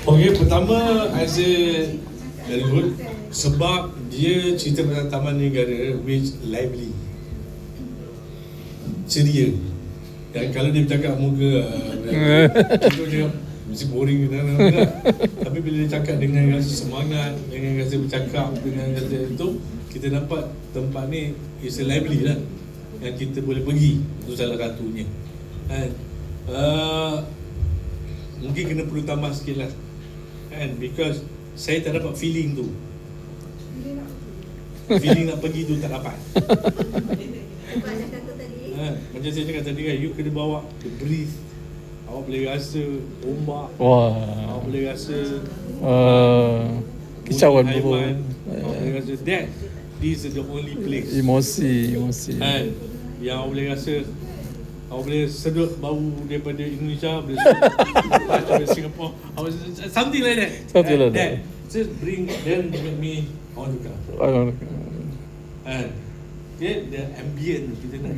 Okay, pertama I say very good. Sebab dia cerita pasal Taman Negara which lively, ceria. Dan kalau dia bercakap muka kita cakap mesti boring ke tak. Tapi bila dia cakap dengan rasa semangat, dengan rasa bercakap, dengan rasa itu, kita nampak tempat ni is a lively lah, yang kita boleh pergi. Itu salah satunya. Kan? Mungkin kena perlu tambah sikit lah, kan? Because saya tak dapat feeling tu. Feeling nak pergi tu tak dapat. Macam saya cakap tadi kan, you kena bawa the breathe. Awak boleh rasa ombak. Awak boleh rasa kicauan haiwan. Awak boleh rasa that. This is the only place. Emosi. Kan? Yang awak boleh rasa, awak boleh sedut bau daripada Indonesia, boleh sedut daripada Singapore. Something like that. Something like that. Just bring, then make me on the car. And okay, the ambient kita nak.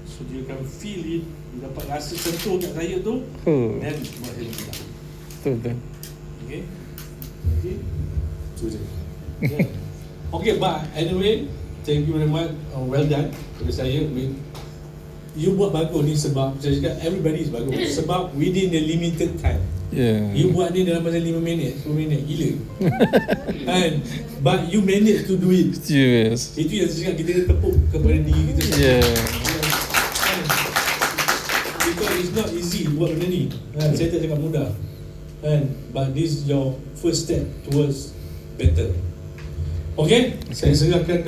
So you can feel it, you dapat rasa sentuh kat saya tu, then buat saya sedap. Betul. Okay. Tu je. Yeah. Okay, but anyway, thank you very much. Well done kepada saya. You buat bagus ni sebab saya cakap everybody is bagus sebab within the limited time. You buat ni dalam masa 5 minit, 10 minit, gila. Kan? But you manage to do it. Yes. Itu yang saya cakap, kita kena tepuk kepada diri kita. Because it's not easy buat benda ni. Saya tak cakap mudah. But this is your first step towards better. Okay? Saya serahkan